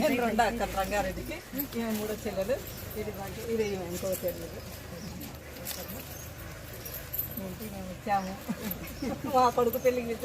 నేను రెండో అక్క రంగారెడ్డికి, ఈమె మూడో చెల్లెలు, ఇది ఇంకో చెల్లెలు. మేము వచ్చాము మా కొడుకు పెళ్ళికి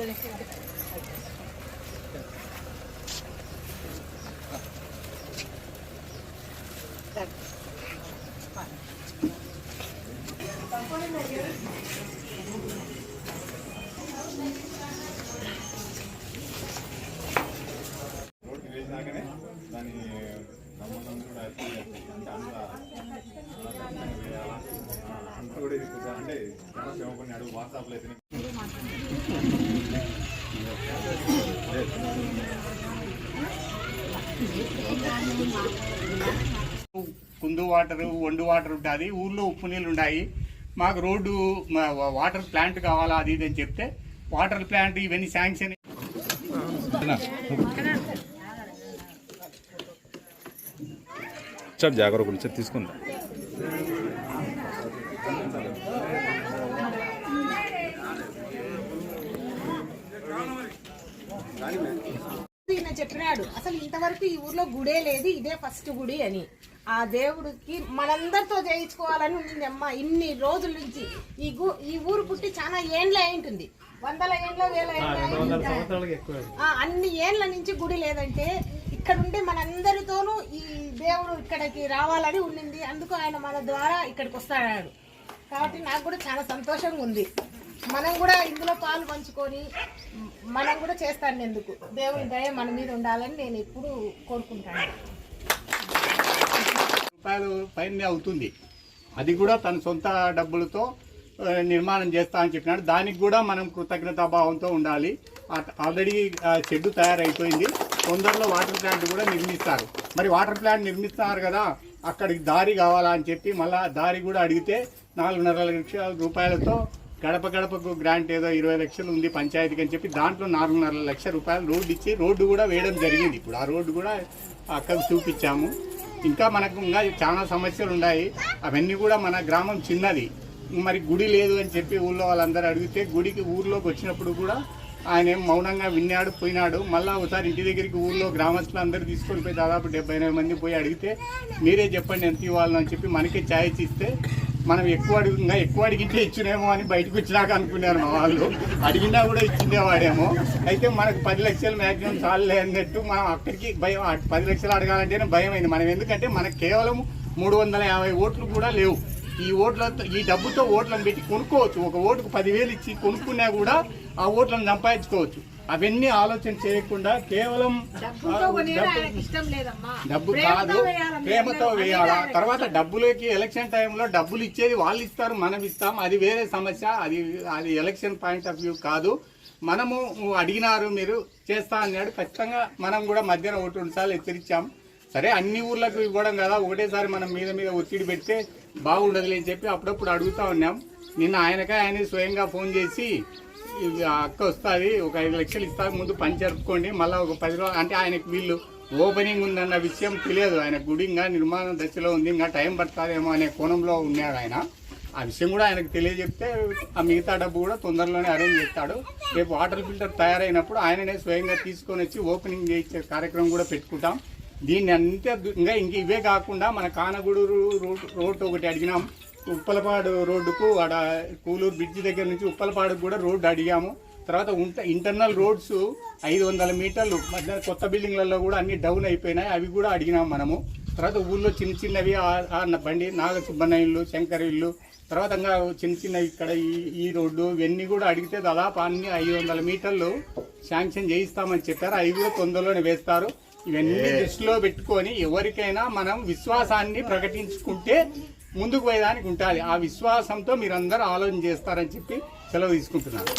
కుందు వాటర్, వండు వాటర్ ఉంటుంది, ఊర్లో ఉప్పు నీళ్ళు ఉన్నాయి. మాకు రోడ్డు వాటర్ ప్లాంట్ కావాలా అది ఇది అని చెప్తే వాటర్ ప్లాంట్ ఇవన్నీ శాంక్షన్ జాగ్రత్త గురించి తీసుకుందా. చెప్పినాడు అసలు ఇంతవరకు ఈ ఊర్లో గుడే లేదు, ఇదే ఫస్ట్ గుడి అని. ఆ దేవుడికి మనందరితో చేయించుకోవాలని ఉండింది అమ్మ. ఇన్ని రోజుల నుంచి ఈ ఊరు పుట్టి చాలా ఏండ్ల అయి ఉంటుంది, 100 ఏండ్ల 1000 ఏండ్ల, అన్ని ఏండ్ల నుంచి గుడి లేదంటే ఇక్కడ ఉండే మనందరితోనూ ఈ దేవుడు ఇక్కడికి రావాలని ఉండింది. అందుకు ఆయన మన ద్వారా ఇక్కడికి వస్తాడు. కాబట్టి నాకు కూడా చాలా సంతోషంగా ఉంది. మనం కూడా ఇందులో పాలు పంచుకొని మనం కూడా చేస్తాను. ఎందుకు దేవుని దయ మన మీద ఉండాలని నేను ఎప్పుడు కోరుకుంటాను. రూపాయలు పైన అవుతుంది, అది కూడా తన సొంత డబ్బులతో నిర్మాణం చేస్తా అని చెప్పినాడు. దానికి కూడా మనం కృతజ్ఞతాభావంతో ఉండాలి. ఆల్రెడీ షెడ్ తయారైపోయింది, తొందరలో వాటర్ ప్లాంట్ కూడా నిర్మిస్తారు. మరి వాటర్ ప్లాంట్ నిర్మిస్తున్నారు కదా, అక్కడికి దారి కావాలా అని చెప్పి మళ్ళా దారి కూడా అడిగితే 4.5 లక్షల రూపాయలతో గడప గడపకు గ్రాంట్ ఏదో 20 లక్షలు ఉంది పంచాయతీకి అని చెప్పి దాంట్లో 4.5 లక్షల రూపాయలు రోడ్డు ఇచ్చి రోడ్డు కూడా వేయడం జరిగింది. ఇప్పుడు ఆ రోడ్డు కూడా అక్కడికి చూపించాము. ఇంకా మనకు ఇంకా చాలా సమస్యలు ఉన్నాయి, అవన్నీ కూడా మన గ్రామం చిన్నది. మరి గుడి లేదు అని చెప్పి ఊళ్ళో వాళ్ళందరూ అడిగితే గుడికి ఊర్లోకి వచ్చినప్పుడు కూడా ఆయన ఏం మౌనంగా విన్నాడు, పోయినాడు. మళ్ళీ ఒకసారి ఇంటి దగ్గరికి ఊళ్ళో గ్రామస్తులు అందరూ తీసుకొని పోయి దాదాపు 70-80 మంది పోయి అడిగితే మీరే చెప్పండి ఎంత ఇవ్వాలని అని చెప్పి మనకే ఛాయిస్ ఇస్తే మనం ఎక్కువ అడిగితే ఇచ్చినేమో అని బయటకు వచ్చినాక అనుకున్నారు మా వాళ్ళు. అడిగినా కూడా ఇచ్చిండేవాడేమో. అయితే మనకు 10 లక్షలు మ్యాక్సిమం చాలులే అన్నట్టు మనం అక్కడికి భయం. 10 లక్షలు అడగాలంటేనే భయం అయింది మనం. ఎందుకంటే మనకు కేవలం 350 ఓట్లు కూడా లేవు. ఈ డబ్బుతో ఓట్లను పెట్టి కొనుక్కోవచ్చు. ఒక ఓటుకు 10,000 ఇచ్చి కొనుక్కున్నా కూడా ఆ ఓట్లను సంపాదించుకోవచ్చు. అవన్నీ ఆలోచన చేయకుండా కేవలం డబ్బు కాదు, ప్రేమతో వేయాలా. తర్వాత డబ్బులకి ఎలక్షన్ టైంలో డబ్బులు ఇచ్చేది వాళ్ళు ఇస్తారు, మనం ఇస్తాం, అది వేరే సమస్య. అది ఎలక్షన్ పాయింట్ ఆఫ్ వ్యూ కాదు. మనము అడిగినారు, మీరు చేస్తా అన్నాడు, ఖచ్చితంగా మనం కూడా మధ్యాహ్నం 1-2 సార్లు హెచ్చరించాం. సరే అన్ని ఊర్లకు ఇవ్వడం కదా, ఒకటేసారి మనం మీద ఒత్తిడి పెడితే బాగుండదులే అని చెప్పి అప్పుడప్పుడు అడుగుతా ఉన్నాం. నిన్న ఆయన స్వయంగా ఫోన్ చేసి అక్క వస్తుంది, ఒక 5 లక్షలు ఇస్తా, ముందు పని జరుపుకోండి, మళ్ళీ ఒక 10 రోజులు అంటే ఆయనకు వీళ్ళు ఓపెనింగ్ ఉందన్న విషయం తెలియదు. ఆయన గుడి ఇంకా నిర్మాణ దశలో ఉంది, ఇంకా టైం పడుతుందేమో అనే కోణంలో ఉన్నాడు ఆయన. ఆ విషయం కూడా ఆయనకు తెలియజెప్తే ఆ మిగతా డబ్బు కూడా తొందరలోనే అరేంజ్ చేస్తాడు. రేపు వాటర్ ఫిల్టర్ తయారైనప్పుడు ఆయననే స్వయంగా తీసుకొని వచ్చి ఓపెనింగ్ చేయించే కార్యక్రమం కూడా పెట్టుకుంటాం. దీన్ని అంతే ఇంకా ఇవే కాకుండా మన కానగూడూరు రోడ్డు ఒకటి అడిగినాం. ఉప్పలపాడు రోడ్డుకు ఆడ కూలూరు బ్రిడ్జి దగ్గర నుంచి ఉప్పలపాడుకు కూడా రోడ్డు అడిగాము. తర్వాత ఇంటర్నల్ రోడ్స్ 500 మీటర్లు మధ్య కొత్త బిల్డింగ్లలో కూడా అన్ని డౌన్ అయిపోయినాయి, అవి కూడా అడిగినాం మనము. తర్వాత ఊళ్ళో చిన్నవి బండి నాగ సుబ్బన్న ఇల్లు, శంకర్ ఇల్లు, తర్వాత ఇంకా చిన్నవి ఇక్కడ ఈ రోడ్డు ఇవన్నీ కూడా అడిగితే దాదాపు అన్ని 500 మీటర్లు శాంక్షన్ చేయిస్తామని చెప్పారు. అవి కూడా తొందరలోనే వేస్తారు. ఇవన్నీ దృష్టిలో పెట్టుకొని ఎవరికైనా మనం విశ్వాసాన్ని ప్రకటించుకుంటే ముందుకు పోయేదానికి ఉంటుంది. ఆ విశ్వాసంతో మీరందరూ ఆలోచన చేస్తారని చెప్పి సెలవు తీసుకుంటున్నాను.